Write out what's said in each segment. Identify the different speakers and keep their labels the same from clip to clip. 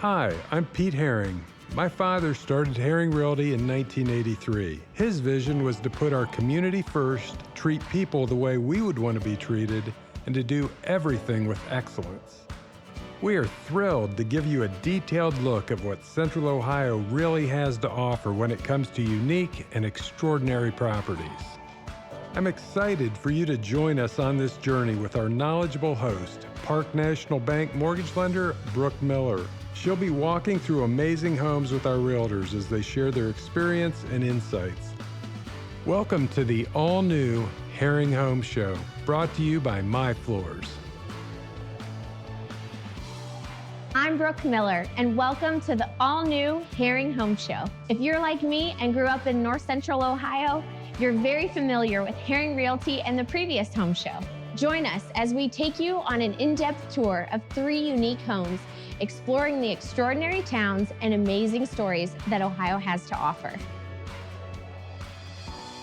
Speaker 1: Hi, I'm Pete Haring. My father started Haring Realty in 1983. His vision was to put our community first, treat people the way we would want to be treated, and to do everything with excellence. We are thrilled to give you a detailed look of what Central Ohio really has to offer when it comes to unique and extraordinary properties. I'm excited for you to join us on this journey with our knowledgeable host, Park National Bank mortgage lender, Brooke Miller. She'll be walking through amazing homes with our realtors as they share their experience and insights. Welcome to the all-new Haring Home Show, brought to you by My Floors.
Speaker 2: I'm Brooke Miller, and welcome to the all-new Haring Home Show. If you're like me and grew up in North Central Ohio, you're very familiar with Haring Realty and the previous home show. Join us as we take you on an in-depth tour of 3 unique homes, exploring the extraordinary towns and amazing stories that Ohio has to offer.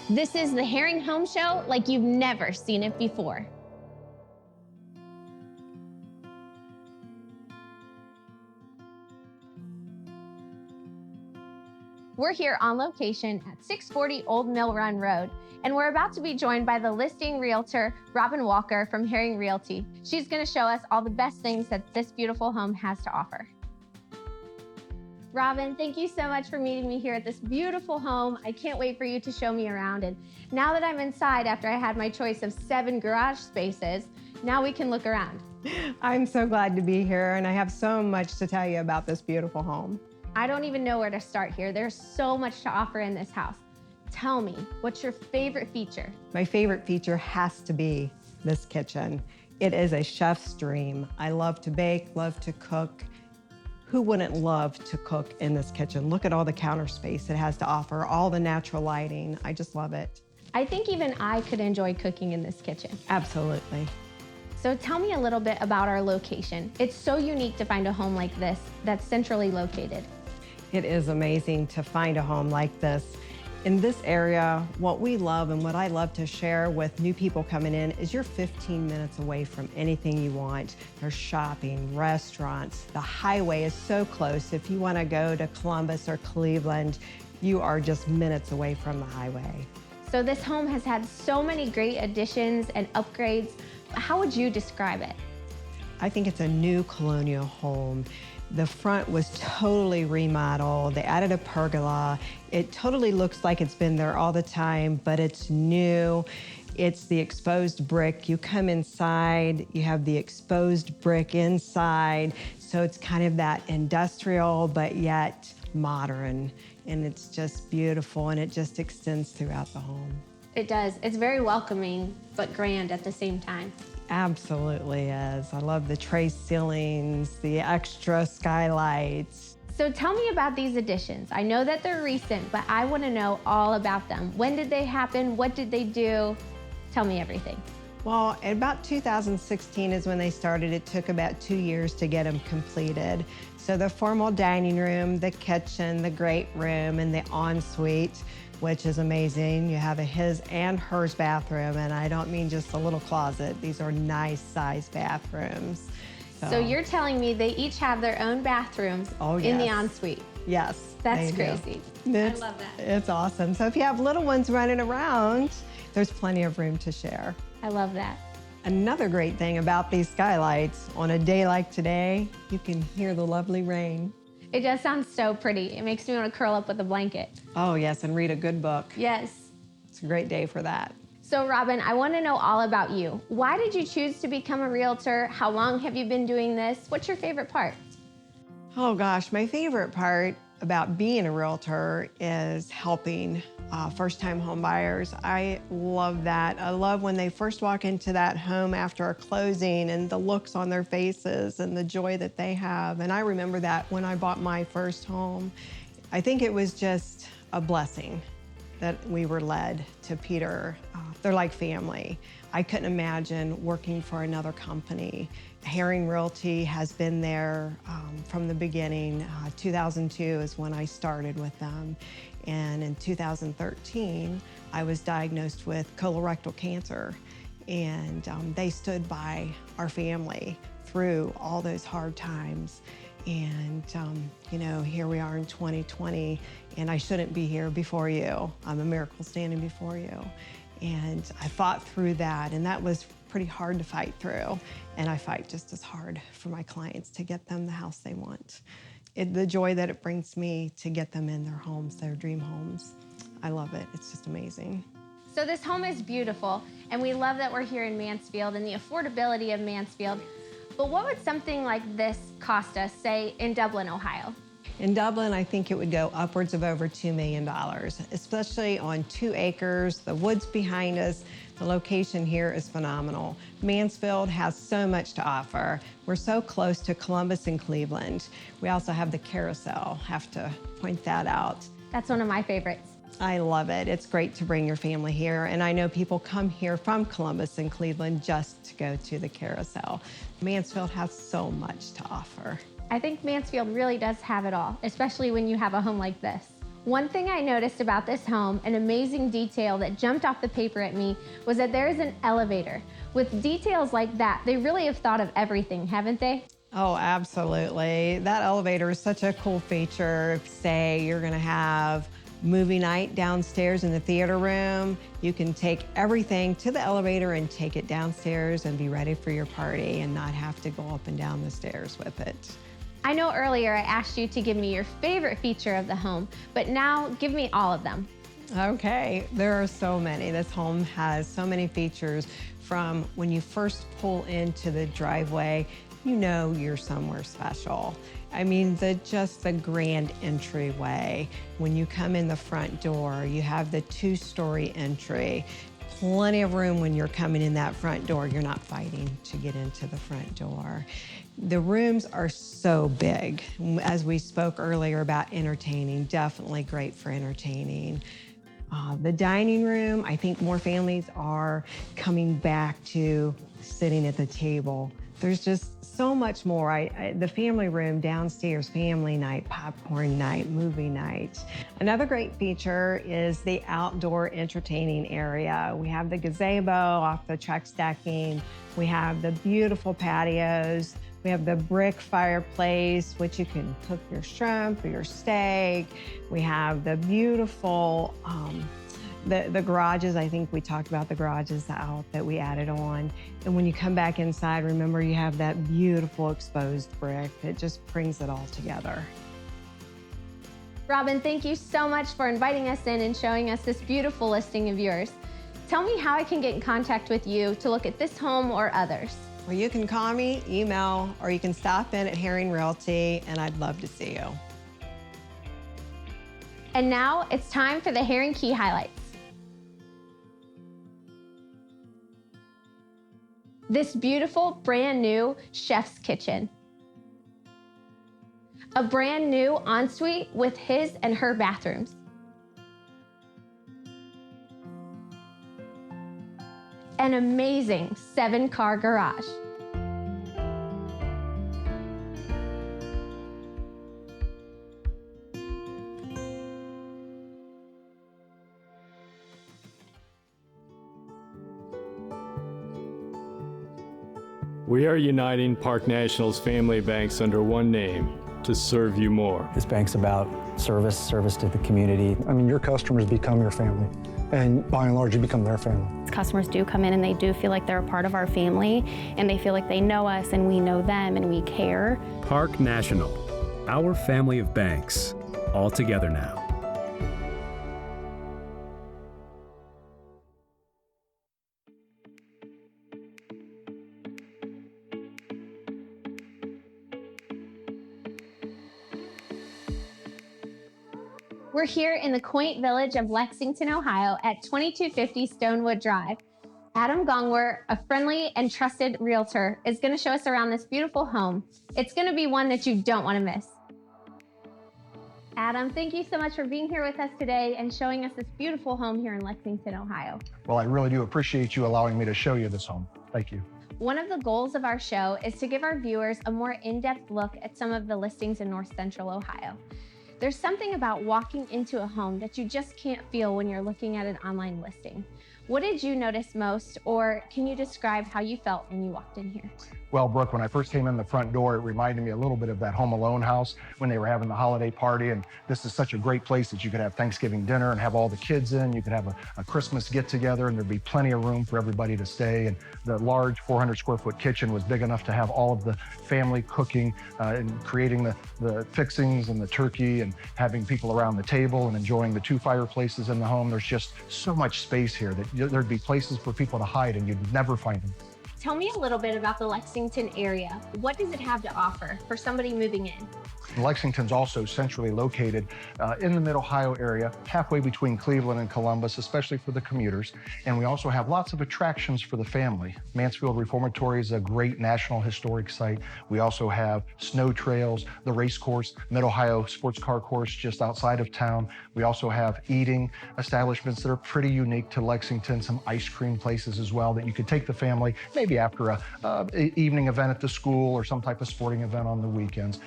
Speaker 2: This is the Haring Home Show like you've never seen it before. We're here on location at 640 Old Mill Run Road, and we're about to be joined by the listing realtor, Robin Walker from Haring Realty. She's gonna show us all the best things that this beautiful home has to offer. Robin, thank you so much for meeting me here at this beautiful home. I can't wait for you to show me around. And now that I'm inside after I had my choice of 7 garage spaces, now we can look around.
Speaker 3: I'm so glad to be here, and I have so much to tell you about this beautiful home.
Speaker 2: I don't even know where to start here. There's so much to offer in this house. Tell me, what's your favorite feature?
Speaker 3: My favorite feature has to be this kitchen. It is a chef's dream. I love to bake, love to cook. Who wouldn't love to cook in this kitchen? Look at all the counter space it has to offer, all the natural lighting. I just love it.
Speaker 2: I think even I could enjoy cooking in this kitchen.
Speaker 3: Absolutely.
Speaker 2: So tell me a little bit about our location. It's so unique to find a home like this that's centrally located.
Speaker 3: It is amazing to find a home like this. In this area, what we love and what I love to share with new people coming in is you're 15 minutes away from anything you want. There's shopping, restaurants. The highway is so close. If you want to go to Columbus or Cleveland, you are just minutes away from the highway.
Speaker 2: So this home has had so many great additions and upgrades. How would you describe it?
Speaker 3: I think it's a new colonial home. The front was totally remodeled. They added a pergola. It totally looks like it's been there all the time, but it's new. It's the exposed brick. You come inside, you have the exposed brick inside. So it's kind of that industrial, but yet modern. And it's just beautiful, and it just extends throughout the home.
Speaker 2: It does. It's very welcoming, but grand at the same time.
Speaker 3: Absolutely is. I love the tray ceilings, the extra skylights.
Speaker 2: So tell me about these additions. I know that they're recent, but I want to know all about them. When did they happen? What did they do? Tell me everything.
Speaker 3: Well, in about 2016 is when they started. It took about 2 years to get them completed. So the formal dining room, the kitchen, the great room, and the ensuite, which is amazing. You have a his and hers bathroom, and I don't mean just a little closet. These are nice sized bathrooms.
Speaker 2: So you're telling me they each have their own bathrooms in the ensuite?
Speaker 3: Yes.
Speaker 2: That's crazy. I love that.
Speaker 3: It's awesome. So if you have little ones running around, there's plenty of room to share.
Speaker 2: I love that.
Speaker 3: Another great thing about these skylights, on a day like today, you can hear the lovely rain.
Speaker 2: It does sound so pretty. It makes me want to curl up with a blanket.
Speaker 3: Oh yes, and read a good book.
Speaker 2: Yes.
Speaker 3: It's a great day for that.
Speaker 2: So Robin, I want to know all about you. Why did you choose to become a realtor? How long have you been doing this? What's your favorite part?
Speaker 3: Oh gosh, my favorite part about being a realtor is helping first-time home buyers. I love that. I love when they first walk into that home after a closing and the looks on their faces and the joy that they have. And I remember that when I bought my first home. I think it was just a blessing that we were led to Peter. They're like family. I couldn't imagine working for another company. Haring Realty has been there from the beginning. 2002 is when I started with them. And in 2013, I was diagnosed with colorectal cancer. And they stood by our family through all those hard times. And, you know, here we are in 2020, and I shouldn't be here before you. I'm a miracle standing before you. And I fought through that, and that was pretty hard to fight through. And I fight just as hard for my clients to get them the house they want. The joy that it brings me to get them in their homes, their dream homes. I love it. It's just amazing.
Speaker 2: So this home is beautiful, and we love that we're here in Mansfield and the affordability of Mansfield. But what would something like this cost us, say, in Dublin, Ohio?
Speaker 3: In Dublin, I think it would go upwards of over $2 million, especially on 2 acres, the woods behind us. The location here is phenomenal. Mansfield has so much to offer. We're so close to Columbus and Cleveland. We also have the carousel, have to point that out.
Speaker 2: That's one of my favorites.
Speaker 3: I love it. It's great to bring your family here. And I know people come here from Columbus and Cleveland just to go to the carousel. Mansfield has so much to offer.
Speaker 2: I think Mansfield really does have it all, especially when you have a home like this. One thing I noticed about this home, an amazing detail that jumped off the paper at me, was that there is an elevator. With details like that, they really have thought of everything, haven't they?
Speaker 3: Oh, absolutely. That elevator is such a cool feature. Say you're gonna have movie night downstairs in the theater room. You can take everything to the elevator and take it downstairs and be ready for your party and not have to go up and down the stairs with it.
Speaker 2: I know earlier I asked you to give me your favorite feature of the home, but now give me all of them.
Speaker 3: Okay, there are so many. This home has so many features. From when you first pull into the driveway, you know you're somewhere special. I mean, just the grand entryway. When you come in the front door, you have the 2-story entry. Plenty of room when you're coming in that front door. You're not fighting to get into the front door. The rooms are so big. As we spoke earlier about entertaining, definitely great for entertaining. The dining room, I think more families are coming back to sitting at the table. There's just so much more. The family room downstairs, family night, popcorn night, movie night. Another great feature is the outdoor entertaining area. We have the gazebo off the truck stacking. We have the beautiful patios. We have the brick fireplace, which you can cook your shrimp or your steak. We have the beautiful, the garages. I think we talked about the garages out that we added on. And when you come back inside, remember you have that beautiful exposed brick. It just brings it all together.
Speaker 2: Robin, thank you so much for inviting us in and showing us this beautiful listing of yours. Tell me how I can get in contact with you to look at this home or others.
Speaker 3: Well, you can call me, email, or you can stop in at Haring Realty, and I'd love to see you.
Speaker 2: And now it's time for the Haring Key highlights. This beautiful brand new chef's kitchen. A brand new ensuite with his and her bathrooms. An amazing 7-car garage.
Speaker 4: We are uniting Park National's family banks under one name to serve you more.
Speaker 5: This bank's about service to the community.
Speaker 6: I mean, your customers become your family, and by and large, you become their family.
Speaker 7: Customers do come in and they do feel like they're a part of our family, and they feel like they know us and we know them and we care.
Speaker 8: Park National, our family of banks, all together now.
Speaker 2: We're here in the quaint village of Lexington, Ohio at 2250 Stonewood Drive. Adam Gongwer, a friendly and trusted realtor, is going to show us around this beautiful home. It's going to be one that you don't want to miss. Adam, thank you so much for being here with us today and showing us this beautiful home here in Lexington, Ohio.
Speaker 6: Well, I really do appreciate you allowing me to show you this home. Thank you.
Speaker 2: One of the goals of our show is to give our viewers a more in-depth look at some of the listings in North Central Ohio. There's something about walking into a home that you just can't feel when you're looking at an online listing. What did you notice most, or can you describe how you felt when you walked in here?
Speaker 9: Well, Brooke, when I first came in the front door, it reminded me a little bit of that Home Alone house when they were having the holiday party. And this is such a great place that you could have Thanksgiving dinner and have all the kids in. You could have a Christmas get together, and there'd be plenty of room for everybody to stay. And the large 400 square foot kitchen was big enough to have all of the family cooking and creating the fixings and the turkey and having people around the table and enjoying the 2 fireplaces in the home. There's just so much space here that there'd be places for people to hide and you'd never find them.
Speaker 2: Tell me a little bit about the Lexington area. What does it have to offer for somebody moving in?
Speaker 9: Lexington's also centrally located in the mid-Ohio area, halfway between Cleveland and Columbus, especially for the commuters. And we also have lots of attractions for the family. Mansfield Reformatory is a great national historic site. We also have snow trails, the race course, Mid-Ohio sports car course just outside of town. We also have eating establishments that are pretty unique to Lexington, some ice cream places as well that you could take the family, maybe after a evening event at the school or some type of sporting event on the weekends.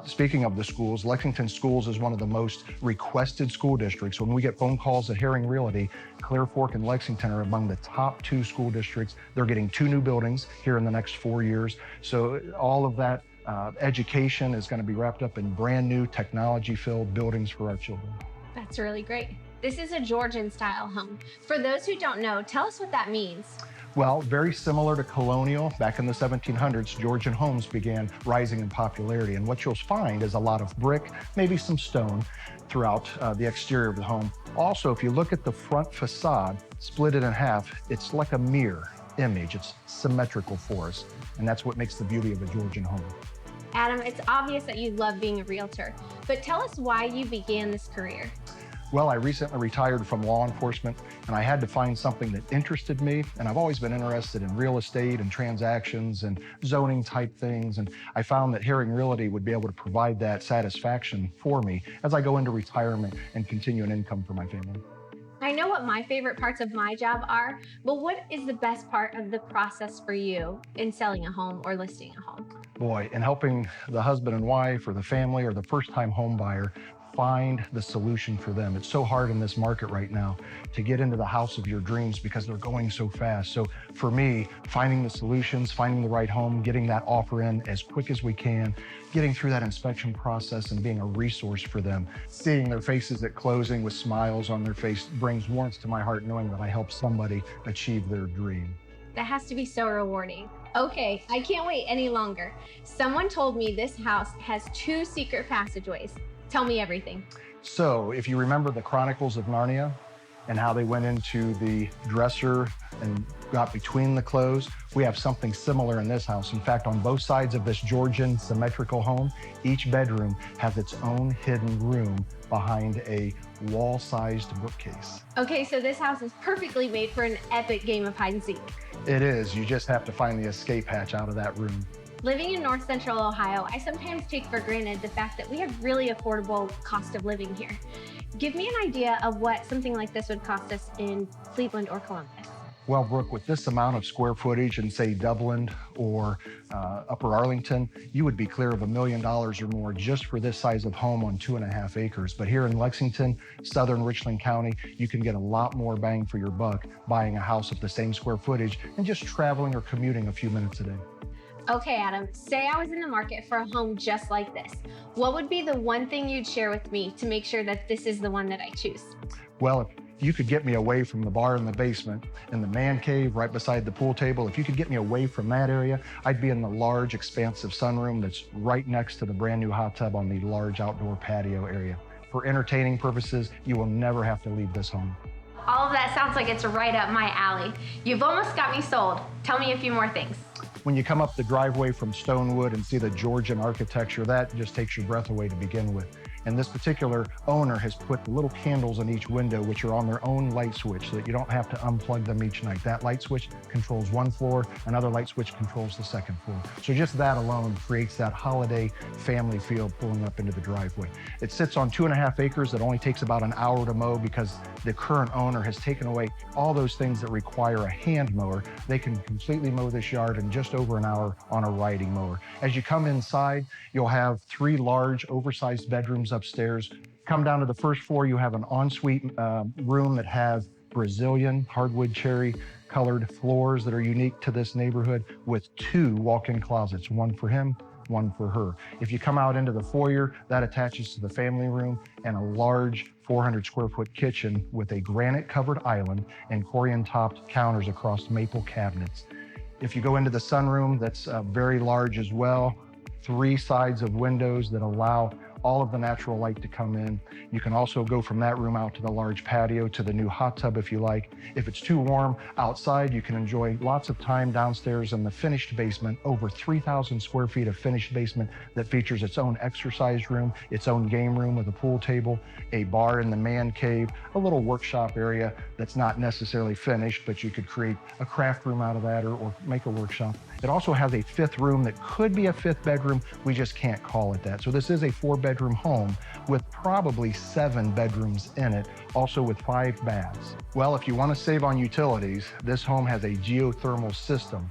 Speaker 9: Speaking of the schools, Lexington Schools is one of the most requested school districts. When we get phone calls at Haring Realty, Clear Fork and Lexington are among the top 2 school districts. They're getting 2 new buildings here in the next 4 years. So all of that education is going to be wrapped up in brand new technology-filled buildings for our children.
Speaker 2: That's really great. This is a Georgian style home. For those who don't know, tell us what that means.
Speaker 9: Well, very similar to colonial. Back in the 1700s, Georgian homes began rising in popularity. And what you'll find is a lot of brick, maybe some stone throughout the exterior of the home. Also, if you look at the front facade, split it in half, it's like a mirror image. It's symmetrical for us. And that's what makes the beauty of a Georgian home.
Speaker 2: Adam, it's obvious that you love being a realtor, but tell us why you began this career.
Speaker 9: Well, I recently retired from law enforcement, and I had to find something that interested me. And I've always been interested in real estate and transactions and zoning type things. And I found that Haring Realty would be able to provide that satisfaction for me as I go into retirement and continue an income for my family.
Speaker 2: I know what my favorite parts of my job are, but what is the best part of the process for you in selling a home or listing a home?
Speaker 9: Boy, in helping the husband and wife or the family or the first-time home buyer find the solution for them. It's so hard in this market right now to get into the house of your dreams because they're going so fast. So for me, finding the solutions, finding the right home, getting that offer in as quick as we can, getting through that inspection process and being a resource for them, seeing their faces at closing with smiles on their face brings warmth to my heart knowing that I helped somebody achieve their dream.
Speaker 2: That has to be so rewarding. Okay, I can't wait any longer. Someone told me this house has 2 secret passageways. Tell me everything.
Speaker 9: So if you remember the Chronicles of Narnia and how they went into the dresser and got between the clothes, we have something similar in this house. In fact, on both sides of this Georgian symmetrical home, each bedroom has its own hidden room behind a wall-sized bookcase.
Speaker 2: Okay, so this house is perfectly made for an epic game of hide and seek.
Speaker 9: It is. You just have to find the escape hatch out of that room.
Speaker 2: Living in North Central Ohio, I sometimes take for granted the fact that we have really affordable cost of living here. Give me an idea of what something like this would cost us in Cleveland or Columbus.
Speaker 9: Well, Brooke, with this amount of square footage in, say, Dublin or Upper Arlington, you would be clear of $1 million or more just for this size of home on 2.5 acres. But here in Lexington, southern Richland County, you can get a lot more bang for your buck buying a house of the same square footage and just traveling or commuting a few minutes a day.
Speaker 2: Okay, Adam, say I was in the market for a home just like this. What would be the one thing you'd share with me to make sure that this is the one that I choose?
Speaker 9: Well, if you could get me away from the bar in the basement and the man cave right beside the pool table, if you could get me away from that area, I'd be in the large, expansive sunroom that's right next to the brand new hot tub on the large outdoor patio area. For entertaining purposes, you will never have to leave this home.
Speaker 2: All of that sounds like it's right up my alley. You've almost got me sold. Tell me a few more things.
Speaker 9: When you come up the driveway from Stonewood and see the Georgian architecture, that just takes your breath away to begin with. And this particular owner has put little candles in each window, which are on their own light switch, so that you don't have to unplug them each night. That light switch controls one floor, another light switch controls the second floor. So just that alone creates that holiday family feel pulling up into the driveway. It sits on 2.5 acres. It only takes about an hour to mow because the current owner has taken away all those things that require a hand mower. They can completely mow this yard in just over an hour on a riding mower. As you come inside, you'll have 3 large, oversized bedrooms upstairs. Come down to the first floor, you have an ensuite room that has Brazilian hardwood cherry colored floors that are unique to this neighborhood with 2 walk-in closets, one for him, one for her. If you come out into the foyer, that attaches to the family room and a large 400 square foot kitchen with a granite covered island and Corian topped counters across maple cabinets. If you go into the sunroom, that's very large as well. 3 sides of windows that allow all of the natural light to come in. You can also go from that room out to the large patio to the new hot tub if you like. If it's too warm outside, you can enjoy lots of time downstairs in the finished basement, over 3,000 square feet of finished basement that features its own exercise room, its own game room with a pool table, a bar in the man cave, a little workshop area that's not necessarily finished, but you could create a craft room out of that or make a workshop. It also has a 5th room that could be a 5th bedroom. We just can't call it that. So this is a 4-bedroom home with probably 7 bedrooms in it, also with 5 baths. Well, if you want to save on utilities, this home has a geothermal system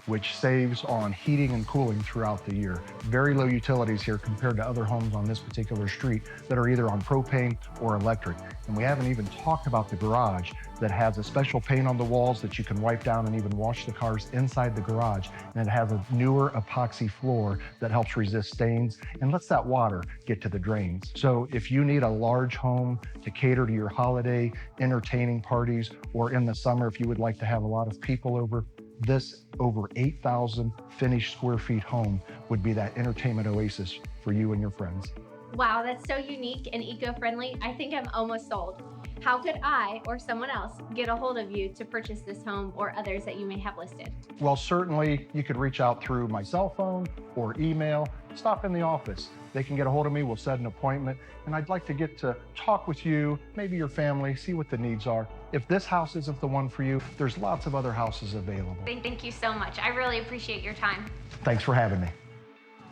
Speaker 9: which saves on heating and cooling throughout the year. Very low utilities here compared to other homes on this particular street that are either on propane or electric. And we haven't even talked about the garage that has a special paint on the walls that you can wipe down and even wash the cars inside the garage. And it has a newer epoxy floor that helps resist stains and lets that water get to the drains. So if you need a large home to cater to your holiday entertaining parties, or in the summer if you would like to have a lot of people over, this over 8,000 finished square feet home would be that entertainment oasis for you and your friends.
Speaker 2: Wow, that's so unique and eco-friendly. I think I'm almost sold. How could I or someone else get a hold of you to purchase this home or others that you may have listed?
Speaker 9: Well, certainly you could reach out through my cell phone or email. Stop in the office. They can get a hold of me. We'll set an appointment. And I'd like to get to talk with you, maybe your family, see what the needs are. If this house isn't the one for you, there's lots of other houses available.
Speaker 2: Thank you so much. I really appreciate your time.
Speaker 9: Thanks for having me.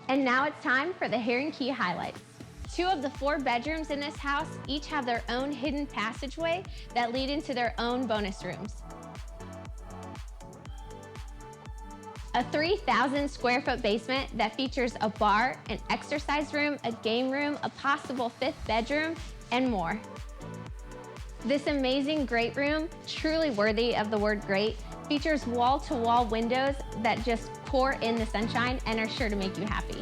Speaker 2: And now it's time for the Haring Key highlights. 2 of the 4 bedrooms in this house each have their own hidden passageway that lead into their own bonus rooms. A 3,000 square foot basement that features a bar, an exercise room, a game room, a possible 5th bedroom, and more. This amazing great room, truly worthy of the word great, features wall-to-wall windows that just pour in the sunshine and are sure to make you happy.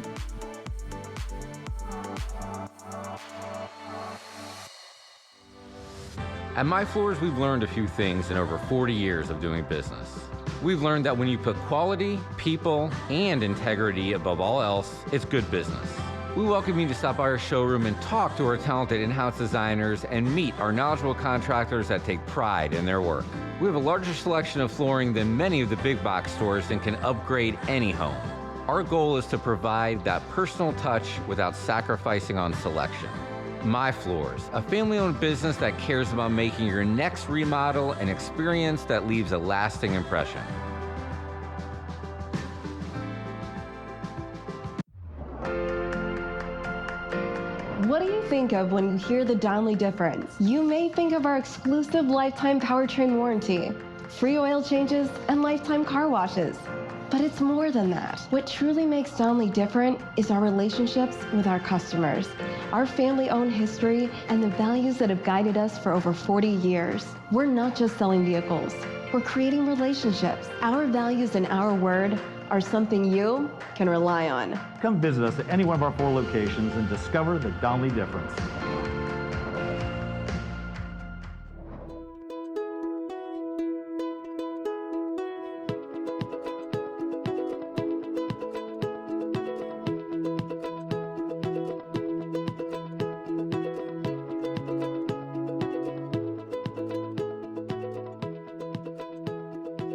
Speaker 10: At My Floors, we've learned a few things in over 40 years of doing business. We've learned that when you put quality, people, and integrity above all else, it's good business. We welcome you to stop by our showroom and talk to our talented in-house designers and meet our knowledgeable contractors that take pride in their work. We have a larger selection of flooring than many of the big box stores and can upgrade any home. Our goal is to provide that personal touch without sacrificing on selection. My Floors, a family-owned business that cares about making your next remodel an experience that leaves a lasting impression.
Speaker 11: What do you think of when you hear the Donnelly difference? You may think of our exclusive lifetime powertrain warranty, free oil changes, and lifetime car washes. But it's more than that. What truly makes Donnelly different is our relationships with our customers, our family-owned history, and the values that have guided us for over 40 years. We're not just selling vehicles. We're creating relationships. Our values and our word are something you can rely on.
Speaker 12: Come visit us at any one of our 4 locations and discover the Donnelly difference.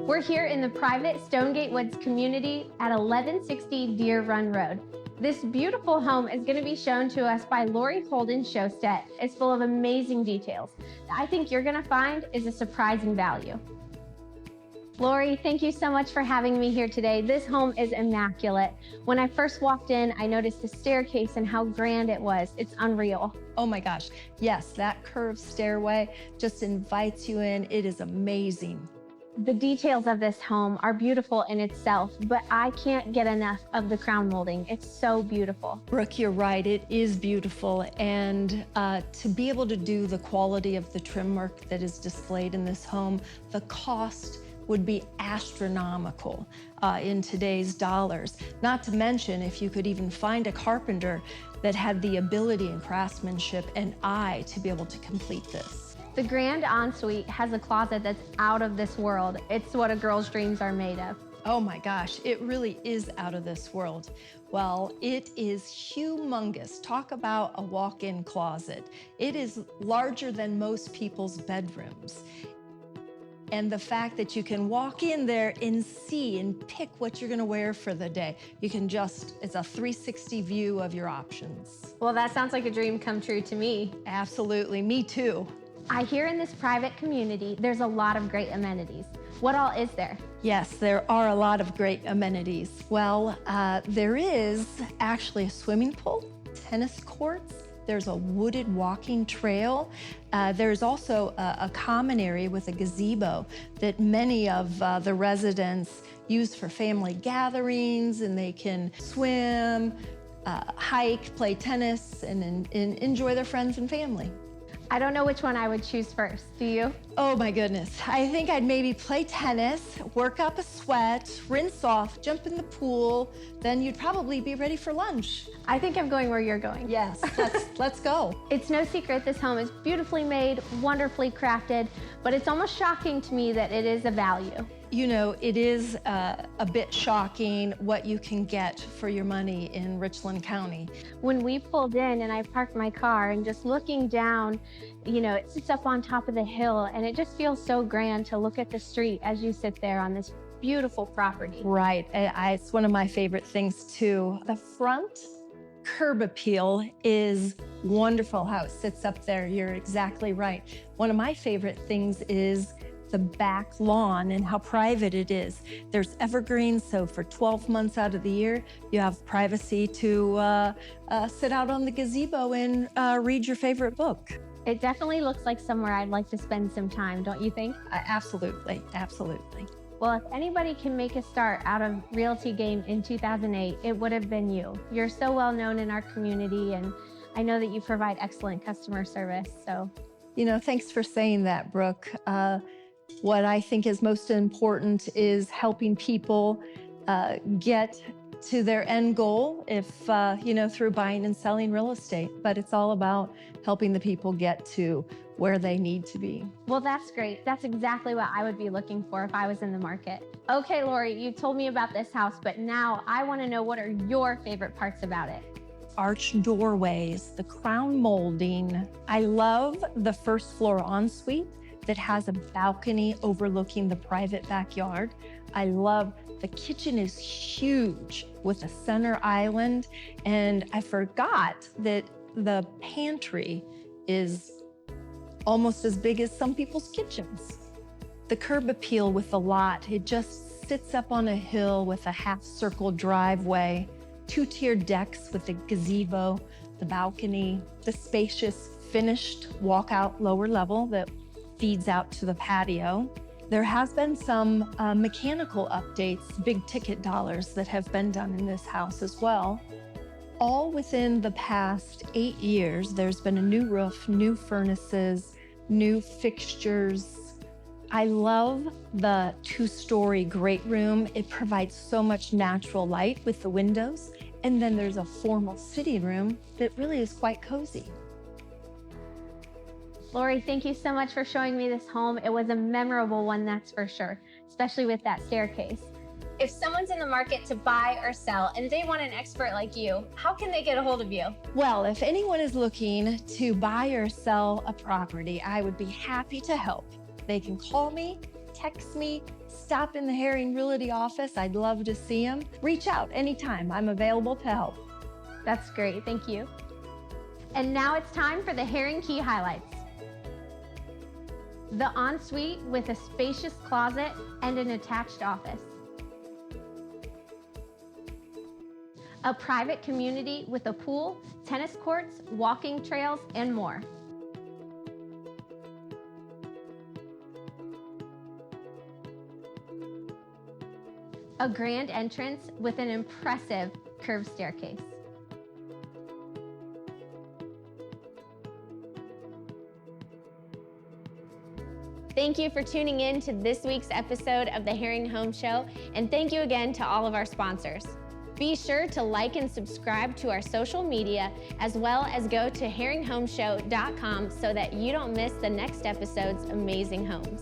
Speaker 2: We're here in the private Stonegate Woods community at 1160 Deer Run Road. This beautiful home is going to be shown to us by Lori Holden Showstead. It's full of amazing details that I think you're going to find is a surprising value. Lori, thank you so much for having me here today. This home is immaculate. When I first walked in, I noticed the staircase and how grand it was. It's unreal.
Speaker 13: Oh my gosh, yes, that curved stairway just invites you in. It is amazing.
Speaker 2: The details of this home are beautiful in itself, but I can't get enough of the crown molding. It's so beautiful.
Speaker 13: Brooke, you're right, it is beautiful. And to be able to do the quality of the trim work that is displayed in this home, the cost would be astronomical in today's dollars. Not to mention if you could even find a carpenter that had the ability and craftsmanship and eye to be able to complete this.
Speaker 2: The grand ensuite has a closet that's out of this world. It's what a girl's dreams are made of.
Speaker 13: Oh my gosh, it really is out of this world. Well, it is humongous. Talk about a walk-in closet. It is larger than most people's bedrooms. And the fact that you can walk in there and see and pick what you're gonna wear for the day. You can just, it's a 360 view of your options.
Speaker 2: Well, that sounds like a dream come true to me.
Speaker 13: Absolutely, me too.
Speaker 2: I hear in this private community, there's a lot of great amenities. What all is there?
Speaker 13: Yes, there are a lot of great amenities. Well, there is actually a swimming pool, tennis courts, there's a wooded walking trail. There's also a common area with a gazebo that many of the residents use for family gatherings, and they can swim, hike, play tennis, and enjoy their friends and family.
Speaker 2: I don't know which one I would choose first. Do you?
Speaker 13: Oh my goodness. I think I'd maybe play tennis, work up a sweat, rinse off, jump in the pool, then you'd probably be ready for lunch.
Speaker 2: I think I'm going where you're going.
Speaker 13: Yes, let's go.
Speaker 2: It's no secret this home is beautifully made, wonderfully crafted, but it's almost shocking to me that it is a value.
Speaker 13: You know, it is a bit shocking what you can get for your money in Richland County.
Speaker 2: When we pulled in and I parked my car and just looking down, you know, it sits up on top of the hill and it just feels so grand to look at the street as you sit there on this beautiful property.
Speaker 13: Right, it's one of my favorite things too. The front curb appeal is wonderful how it sits up there. You're exactly right. One of my favorite things is the back lawn and how private it is. There's evergreens, so for 12 months out of the year, you have privacy to sit out on the gazebo and read your favorite book.
Speaker 2: It definitely looks like somewhere I'd like to spend some time, don't you think?
Speaker 13: Absolutely, absolutely.
Speaker 2: Well, if anybody can make a start out of Realty game in 2008, it would have been you. You're so well known in our community, and I know that you provide excellent customer service, so.
Speaker 13: You know, thanks for saying that, Brooke. What I think is most important is helping people get to their end goal if, you know, through buying and selling real estate. But it's all about helping the people get to where they need to be.
Speaker 2: Well, that's great. That's exactly what I would be looking for if I was in the market. Okay, Lori, you told me about this house, but now I want to know what are your favorite parts about it?
Speaker 13: Arched doorways, the crown molding. I love the first floor ensuite that has a balcony overlooking the private backyard. I love the kitchen is huge with a center island, and I forgot that the pantry is almost as big as some people's kitchens. The curb appeal with the lot, it just sits up on a hill with a half-circle driveway, two-tiered decks with the gazebo, the balcony, the spacious finished walkout lower level that feeds out to the patio. There has been some mechanical updates, big ticket dollars that have been done in this house as well. All within the past 8 years, there's been a new roof, new furnaces, new fixtures. I love the two-story great room. It provides so much natural light with the windows. And then there's a formal sitting room that really is quite cozy.
Speaker 2: Lori, thank you so much for showing me this home. It was a memorable one, that's for sure, especially with that staircase. If someone's in the market to buy or sell and they want an expert like you, how can they get a hold of you?
Speaker 13: Well, if anyone is looking to buy or sell a property, I would be happy to help. They can call me, text me, stop in the Haring Realty office. I'd love to see them. Reach out anytime. I'm available to help.
Speaker 2: That's great. Thank you. And now it's time for the Haring Key highlights. The ensuite with a spacious closet and an attached office. A private community with a pool, tennis courts, walking trails, and more. a grand entrance with an impressive curved staircase. Thank you for tuning in to this week's episode of the Haring Home Show, and thank you again to all of our sponsors. Be sure to like and subscribe to our social media, as well as go to haringhomeshow.com so that you don't miss the next episode's amazing homes.